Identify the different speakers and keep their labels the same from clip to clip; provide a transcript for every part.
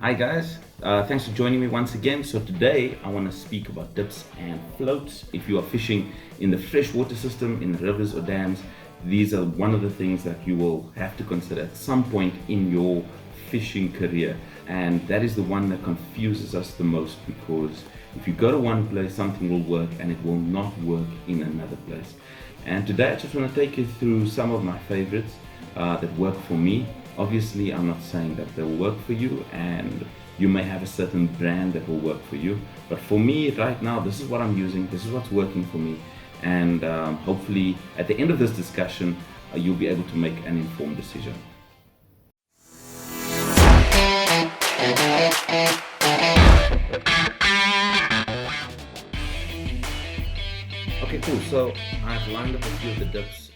Speaker 1: Hi guys, thanks for joining me once again. So today I want to speak about dips and floats. If you are fishing in the freshwater system, in rivers or dams, these are one of the things that you will have to consider at some point in your fishing career. And that is the one that confuses us the most, because if you go to one place, something will work and it will not work in another place. And today I just want to take you through some of my favorites that work for me. Obviously, I'm not saying that they'll work for you, and you may have a certain brand that will work for you. But for me, right now, this is what I'm using, this is what's working for me. And hopefully, at the end of this discussion, you'll be able to make an informed decision. Okay, cool. So I've lined up a few of the dips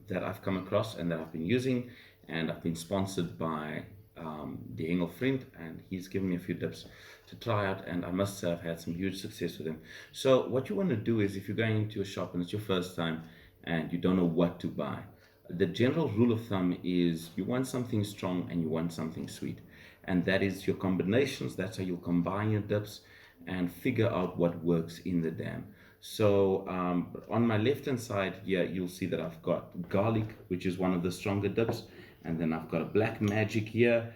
Speaker 1: that I've come across and that I've been using, and I've been sponsored by the Engel friend, and he's given me a few dips to try out, and I must say I've had some huge success with them. So what you want to do is, if you're going into a shop and it's your first time and you don't know what to buy, the general rule of thumb is you want something strong and you want something sweet, and that is your combinations. That's how you'll combine your dips and figure out what works in the dam. So on my left hand side here, you'll see that I've got garlic, which is one of the stronger dips, and then I've got a black magic here,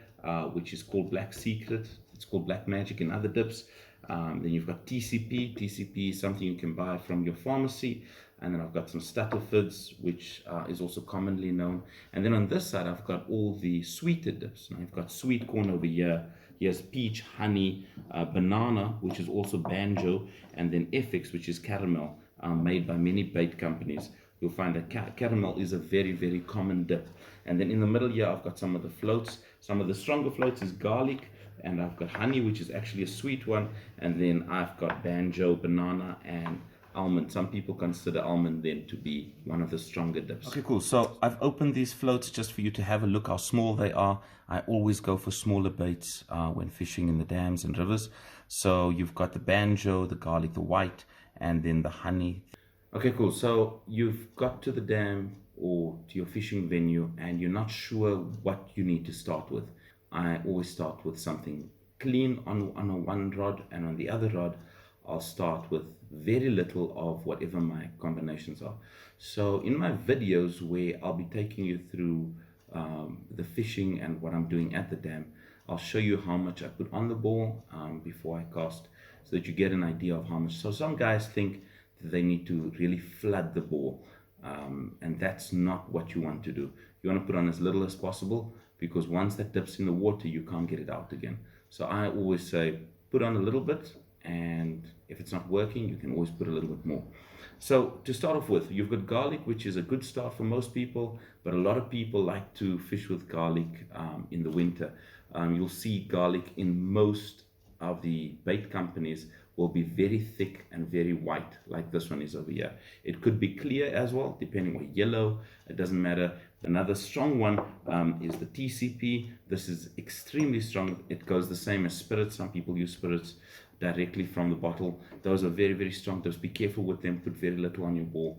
Speaker 1: which is called Black Secret. It's called Black Magic in other dips. Then you've got TCP. TCP is something you can buy from your pharmacy. And then I've got some Stuttlefids, which is also commonly known. And then on this side, I've got all the sweeter dips. Now, I've got sweet corn over here. Here's peach, honey, banana, which is also banjo, and then FX, which is caramel, made by many bait companies. You'll find that caramel is a very, very common dip. And then in the middle here, I've got some of the floats. Some of the stronger floats is garlic, and I've got honey, which is actually a sweet one. And then I've got banjo, banana, and almond. Some people consider almond then to be one of the stronger dips. Okay, cool. So I've opened these floats just for you to have a look how small they are. I always go for smaller baits when fishing in the dams and rivers. So you've got the banjo, the garlic, the white, and then the honey. Okay, cool. So you've got to the dam or to your fishing venue and you're not sure what you need to start with. I always start with something clean on a one rod, and on the other rod I'll start with very little of whatever my combinations are. So in my videos where I'll be taking you through the fishing and what I'm doing at the dam, I'll show you how much I put on the ball before I cast, so that you get an idea of how much. So some guys think that they need to really flood the ball, and that's not what you want to do. You want to put on as little as possible, because once that dips in the water, you can't get it out again. So I always say put on a little bit, and if it's not working, you can always put a little bit more. So to start off with, you've got garlic, which is a good start for most people, but a lot of people like to fish with garlic in the winter. You'll see garlic in most of the bait companies will be very thick and very white, like this one is over here. It could be clear as well, depending on yellow, it doesn't matter. Another strong one is the TCP. This is extremely strong. It goes the same as spirits. Some people use spirits directly from the bottle. Those are very, very strong. Those, be careful with them. Put very little on your ball.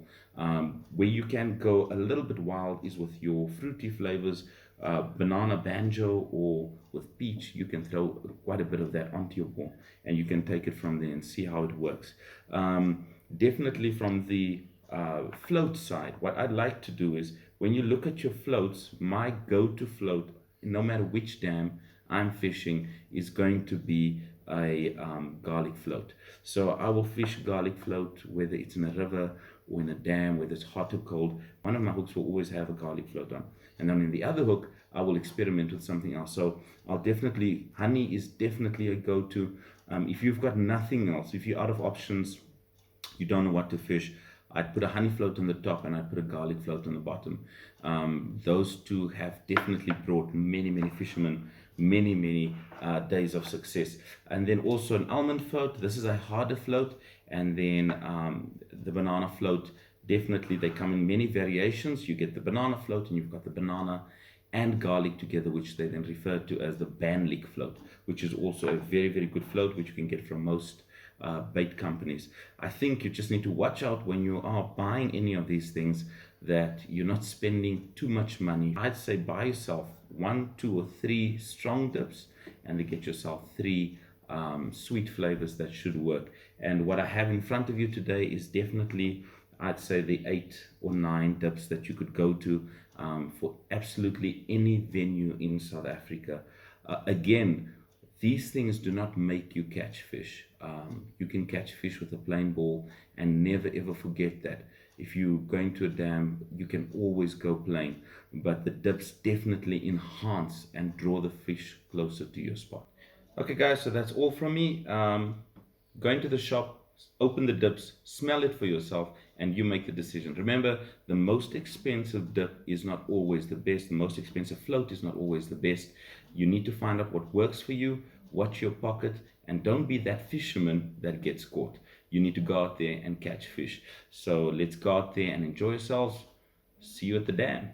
Speaker 1: Where you can go a little bit wild is with your fruity flavors, banana, banjo, or with peach. You can throw quite a bit of that onto your ball, and you can take it from there and see how it works. Definitely from the float side, what I'd like to do is, when you look at your floats, my go-to float, no matter which dam I'm fishing, is going to be a garlic float. So I will fish garlic float, whether it's in a river or in a dam, whether it's hot or cold. One of my hooks will always have a garlic float on, and then in the other hook I will experiment with something else. So I'll definitely, honey is definitely a go-to. If you've got nothing else, if you're out of options, you don't know what to fish, I'd put a honey float on the top and I'd put a garlic float on the bottom. Those two have definitely brought many, many fishermen many days of success. And then also an almond float. This is a harder float. And then the banana float, definitely they come in many variations. You get the banana float, and you've got the banana and garlic together, which they then refer to as the banlic float, which is also a very, very good float, which you can get from most bait companies. I think you just need to watch out when you are buying any of these things, that you're not spending too much money. I'd say buy yourself 1, 2, or 3 strong dips, and then get yourself 3 sweet flavors that should work. And what I have in front of you today is definitely, I'd say, the 8 or 9 dips that you could go to for absolutely any venue in South Africa. Again, these things do not make you catch fish. You can catch fish with a plain ball, and never ever forget that. If you're going to a dam, you can always go plain, but the dips definitely enhance and draw the fish closer to your spot. Okay, guys, so that's all from me. Go into the shop, open the dips, smell it for yourself, and you make the decision. Remember, the most expensive dip is not always the best. The most expensive float is not always the best. You need to find out what works for you, watch your pocket, and don't be that fisherman that gets caught. You need to go out there and catch fish. So let's go out there and enjoy yourselves. See you at the dam.